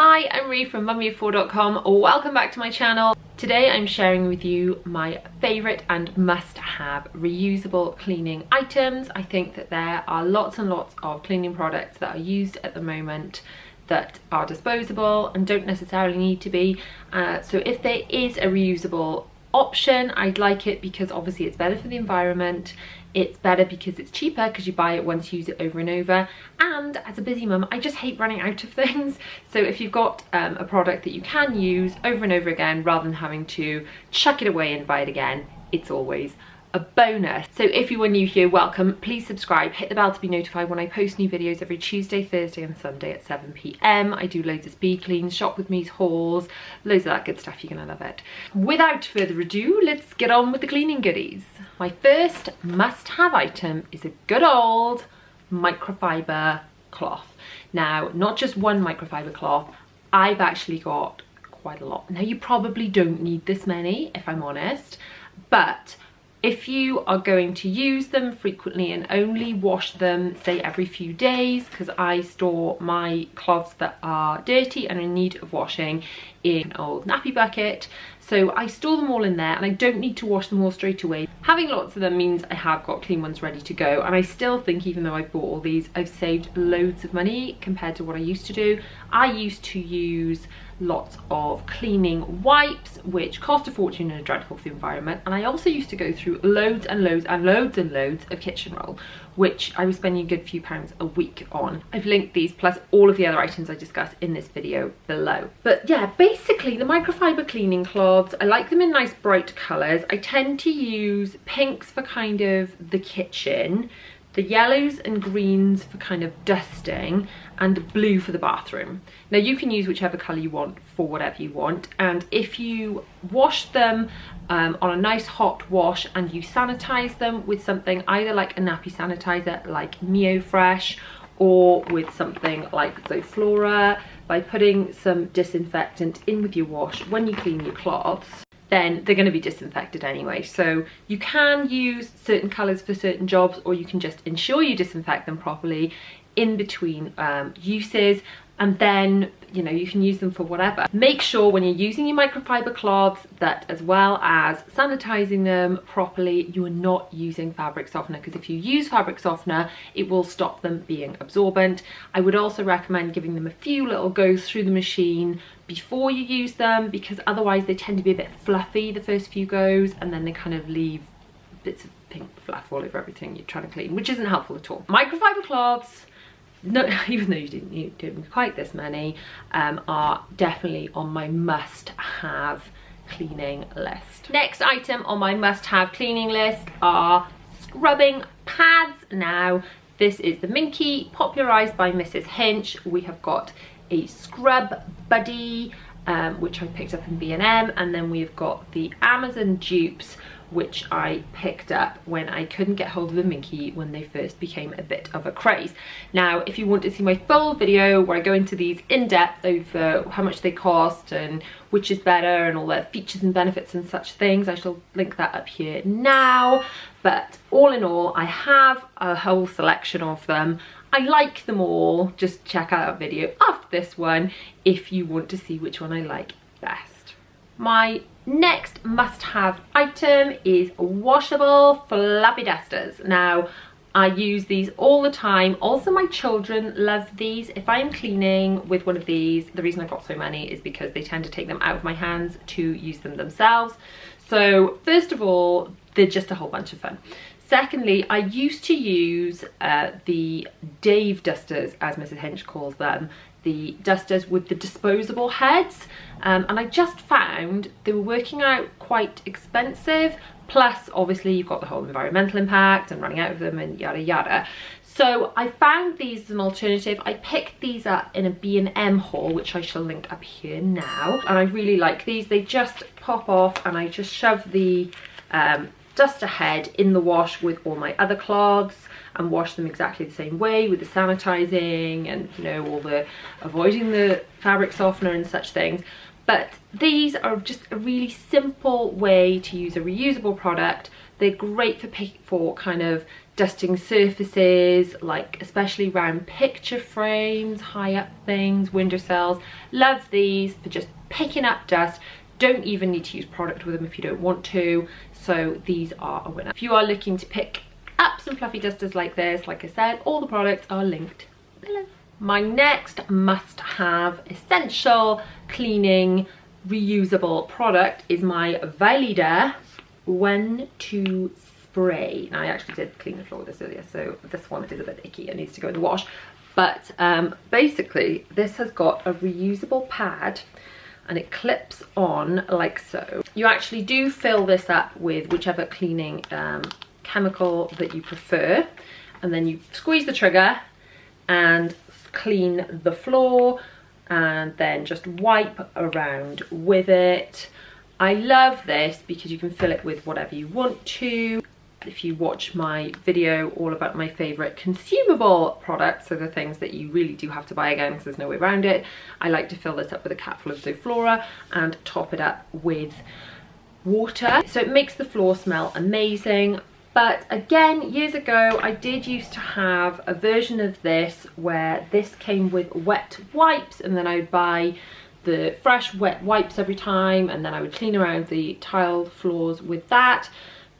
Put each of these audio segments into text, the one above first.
Hi, I'm Ree from mummyoffour.com. Welcome back to my channel. Today I'm sharing with you my favourite and must-have reusable cleaning items. I think that there are lots and lots of cleaning products that are used at the moment that are disposable and don't necessarily need to be. So if there is a reusable option, I'd like it because obviously it's better for the environment. It's better because it's cheaper because you buy it once, use it over and over. And as a busy mum, I just hate running out of things. So if you've got a product that you can use over and over again rather than having to chuck it away and buy it again, it's always a bonus. So if you are new here, welcome. Please subscribe, hit the bell to be notified when I post new videos every Tuesday, Thursday and Sunday at 7 PM. I do loads of speed cleans, shop with me's hauls, loads of that good stuff. You're gonna love it. Without further ado, let's get on with the cleaning goodies. My first must-have item is a good old microfiber cloth. Now, not just one microfiber cloth, I've actually got quite a lot. Now, you probably don't need this many, if I'm honest, but if you are going to use them frequently and only wash them, say every few days, because I store my cloths that are dirty and in need of washing in an old nappy bucket. So I store them all in there and I don't need to wash them all straight away. Having lots of them means I have got clean ones ready to go. And I still think, even though I've bought all these, I've saved loads of money compared to what I used to do. I used to use lots of cleaning wipes, which cost a fortune and are dreadful for the environment. And I also used to go through loads and loads and loads and loads of kitchen roll, which I was spending a good few pounds a week on. I've linked these plus all of the other items I discuss in this video below. But yeah, basically the microfiber cleaning cloths, I like them in nice bright colours. I tend to use pinks for kind of the kitchen, the yellows and greens for kind of dusting, and blue for the bathroom. Now you can use whichever colour you want for whatever you want, and if you wash them on a nice hot wash and you sanitize them with something either like a nappy sanitizer like Neofresh, or with something like Zoflora, by putting some disinfectant in with your wash when you clean your cloths, then they're going to be disinfected anyway. So you can use certain colours for certain jobs, or you can just ensure you disinfect them properly in between uses, and then you know you can use them for whatever. Make sure when you're using your microfiber cloths that, as well as sanitizing them properly, you are not using fabric softener, because if you use fabric softener it will stop them being absorbent. I would also recommend giving them a few little goes through the machine before you use them, because otherwise they tend to be a bit fluffy the first few goes, and then they kind of leave bits of pink fluff all over everything you're trying to clean, which isn't helpful at all. Microfiber cloths, no, even though you didn't need quite this many, are definitely on my must-have cleaning list. Next item on my must-have cleaning list are scrubbing pads. Now, this is the Minky, popularised by Mrs. Hinch. We have got a Scrub Buddy, which I picked up in B&M, and then we've got the Amazon dupes, which I picked up when I couldn't get hold of the Minky when they first became a bit of a craze. Now, if you want to see my full video where I go into these in depth over how much they cost and which is better and all their features and benefits and such things, I shall link that up here now. But all in all, I have a whole selection of them. I like them all. Just check out a video after this one if you want to see which one I like best. My next must-have item is washable fluffy dusters. Now, I use these all the time. Also, my children love these. If I'm cleaning with one of these, the reason I've got so many is because they tend to take them out of my hands to use them themselves. So first of all, they're just a whole bunch of fun. Secondly, I used to use the Dave dusters, as Mrs. Hinch calls them, the dusters with the disposable heads, and I just found they were working out quite expensive, plus obviously you've got the whole environmental impact and running out of them and yada yada. So I found these as an alternative. I picked these up in a B&M haul, which I shall link up here now, and I really like these. They just pop off and I just shove the duster head in the wash with all my other cloths and wash them exactly the same way with the sanitizing and, you know, all the avoiding the fabric softener and such things. But these are just a really simple way to use a reusable product They're great for kind of dusting surfaces, like especially around picture frames, high up things, windowsills. Love these for just picking up dust. Don't even need to use product with them if you don't want to. So these are a winner. If you are looking to pick up some fluffy dusters like this, like I said, all the products are linked below. My next must-have essential cleaning reusable product is my Velida 1-2 spray. Now I actually did clean the floor with this earlier, so this one is a bit icky. It needs to go in the wash. But basically this has got a reusable pad and it clips on like so. You actually do fill this up with whichever cleaning chemical that you prefer, and then you squeeze the trigger and clean the floor and then just wipe around with it. I love this because you can fill it with whatever you want to. If you watch my video all about my favorite consumable products, so the things that you really do have to buy again because there's no way around it, I like to fill this up with a cap full of Zoflora and top it up with water. So it makes the floor smell amazing. But again, years ago, I did used to have a version of this where this came with wet wipes, and then I would buy the fresh wet wipes every time, and then I would clean around the tile floors with that.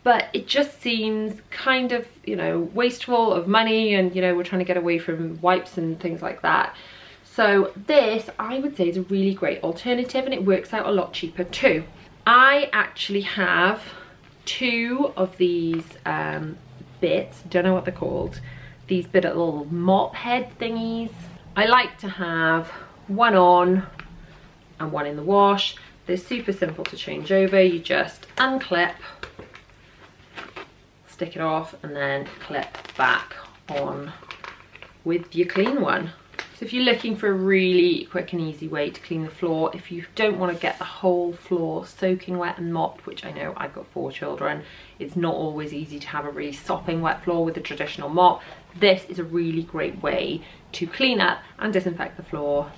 But it just seems kind of, you know, wasteful of money, and, you know, we're trying to get away from wipes and things like that. So this, I would say, is a really great alternative, and it works out a lot cheaper too. I actually have 2 of these bits, don't know what they're called, these bit of little mop head thingies. I like to have one on and one in the wash. They're super simple to change over. You just unclip, stick it off, and then clip back on with your clean one. So if you're looking for a really quick and easy way to clean the floor, if you don't want to get the whole floor soaking wet and mopped, which I know I've got 4 children, it's not always easy to have a really sopping wet floor with a traditional mop, this is a really great way to clean up and disinfect the floor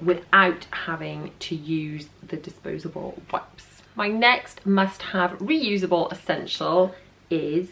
without having to use the disposable wipes. My next must-have reusable essential is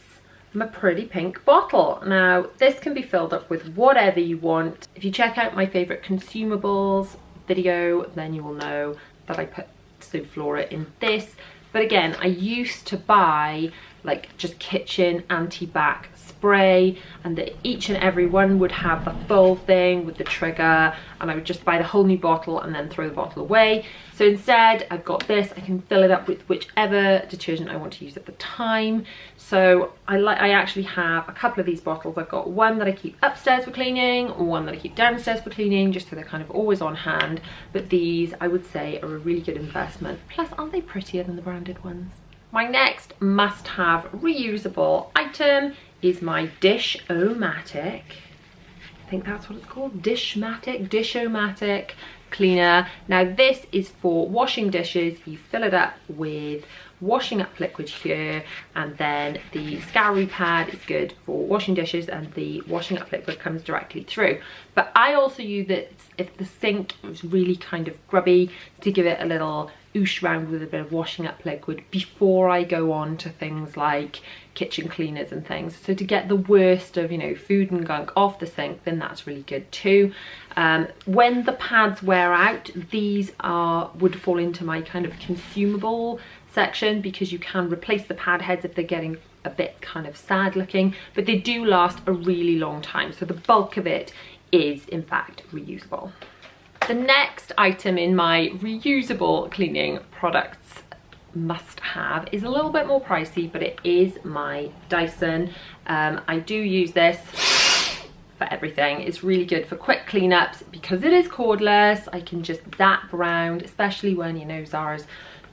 my pretty pink bottle. Now this can be filled up with whatever you want. If you check out my favorite consumables video, then you will know that I put Zoflora in this. But again, I used to buy like just kitchen anti-bac spray, and each and every one would have the full thing with the trigger, and I would just buy the whole new bottle and then throw the bottle away. So instead I've got this. I can fill it up with whichever detergent I want to use at the time. So I actually have a couple of these bottles. I've got one that I keep upstairs for cleaning, one that I keep downstairs for cleaning, just so they're kind of always on hand. But these, I would say, are a really good investment. Plus, aren't they prettier than the branded ones? My next must-have reusable item is my Dish-O-Matic. I think that's what it's called, Dish-O-Matic cleaner. Now this is for washing dishes. You fill it up with washing up liquid here, and then the scouring pad is good for washing dishes, and the washing up liquid comes directly through. But I also use it if the sink is really kind of grubby, to give it a little oosh round with a bit of washing up liquid before I go on to things like kitchen cleaners and things. So to get the worst of, you know, food and gunk off the sink, then that's really good too. When the pads wear out, these would fall into my kind of consumable section, because you can replace the pad heads if they're getting a bit kind of sad looking, but they do last a really long time. So the bulk of it is in fact reusable. The next item in my reusable cleaning products must have is a little bit more pricey, but it is my Dyson. I do use this for everything. It's really good for quick cleanups because it is cordless. I can just zap around, especially when, you know, Zara's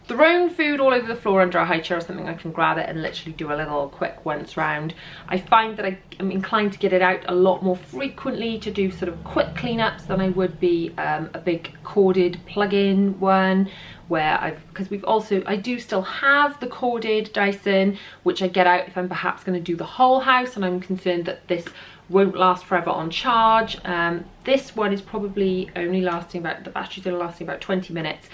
thrown food all over the floor under a high chair or something. I can grab it and literally do a little quick once round. I find that I am inclined to get it out a lot more frequently to do sort of quick cleanups than I would be a big corded plug-in one, where I do still have the corded Dyson, which I get out if I'm perhaps going to do the whole house and I'm concerned that this won't last forever on charge. This one is probably only lasting about, the battery's only lasting about 20 minutes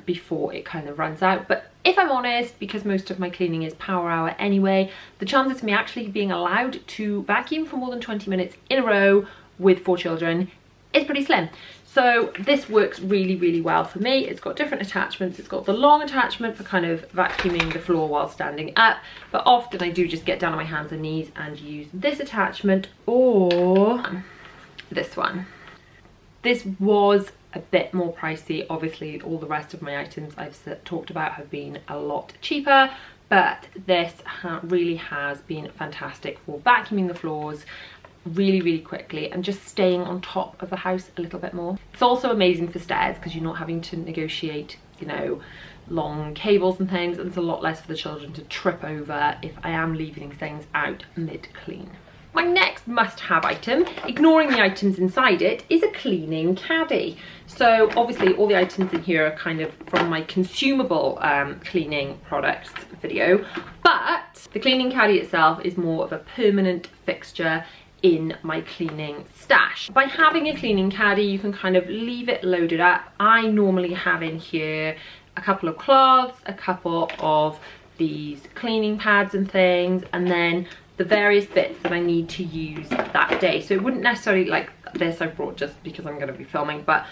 before it kind of runs out. But if I'm honest, because most of my cleaning is power hour anyway, the chances of me actually being allowed to vacuum for more than 20 minutes in a row with 4 children is pretty slim. So this works really, really well for me. It's got different attachments. It's got the long attachment for kind of vacuuming the floor while standing up, but often I do just get down on my hands and knees and use this attachment or this one. This was a bit more pricey. Obviously, all the rest of my items I've talked about have been a lot cheaper, but this really has been fantastic for vacuuming the floors really, really quickly and just staying on top of the house a little bit more. It's also amazing for stairs because you're not having to negotiate, you know, long cables and things, and it's a lot less for the children to trip over if I am leaving things out mid-clean. My next must-have item, ignoring the items inside it, is a cleaning caddy. So obviously all the items in here are kind of from my consumable cleaning products video, but the cleaning caddy itself is more of a permanent fixture in my cleaning stash. By having a cleaning caddy, you can kind of leave it loaded up. I normally have in here a couple of cloths, a couple of these cleaning pads and things, and then the various bits that I need to use that day. So it wouldn't necessarily, like this I brought just because I'm going to be filming, but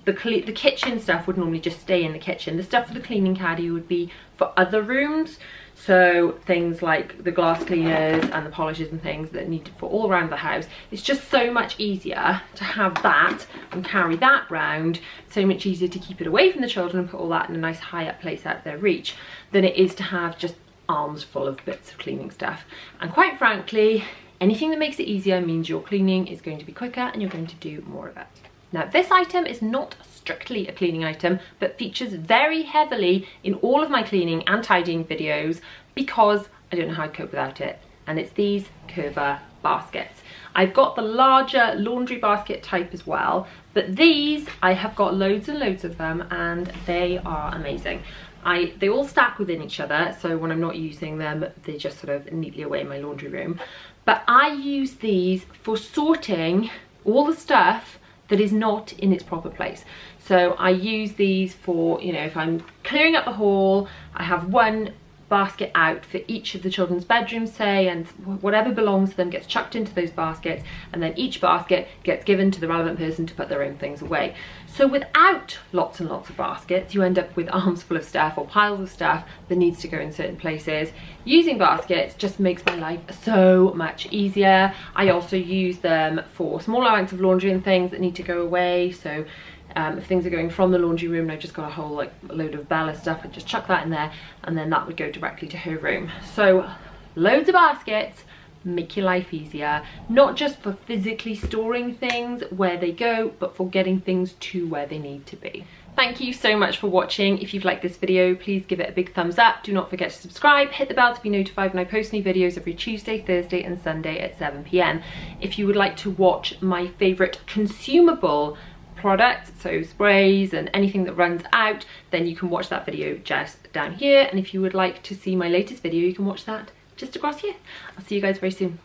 the kitchen stuff would normally just stay in the kitchen. The stuff for the cleaning caddy would be for other rooms. So things like the glass cleaners and the polishes and things that are needed for all around the house. It's just so much easier to have that and carry that round. So much easier to keep it away from the children and put all that in a nice high up place out of their reach than it is to have just arms full of bits of cleaning stuff. And quite frankly, anything that makes it easier means your cleaning is going to be quicker and you're going to do more of it. Now, this item is not strictly a cleaning item, but features very heavily in all of my cleaning and tidying videos because I don't know how I'd cope without it. And it's these Curva baskets. I've got the larger laundry basket type as well, but these, I have got loads and loads of them and they are amazing. They all stack within each other, so when I'm not using them, they just sort of neatly away in my laundry room. But I use these for sorting all the stuff that is not in its proper place. So I use these for, you know, if I'm clearing up the hall, I have one basket out for each of the children's bedrooms, say, and whatever belongs to them gets chucked into those baskets, and then each basket gets given to the relevant person to put their own things away. So without lots and lots of baskets, you end up with arms full of stuff or piles of stuff that needs to go in certain places. Using baskets just makes my life so much easier. I also use them for small amounts of laundry and things that need to go away. So if things are going from the laundry room and I've just got a whole like load of Bella stuff, I'd just chuck that in there and then that would go directly to her room. So loads of baskets make your life easier, not just for physically storing things where they go, but for getting things to where they need to be. Thank you so much for watching. If you've liked this video, please give it a big thumbs up. Do not forget to subscribe, hit the bell to be notified when I post new videos every Tuesday, Thursday and Sunday at 7 PM. If you would like to watch my favourite consumable products, so sprays and anything that runs out, then you can watch that video just down here. And if you would like to see my latest video, you can watch that just across here. I'll see you guys very soon.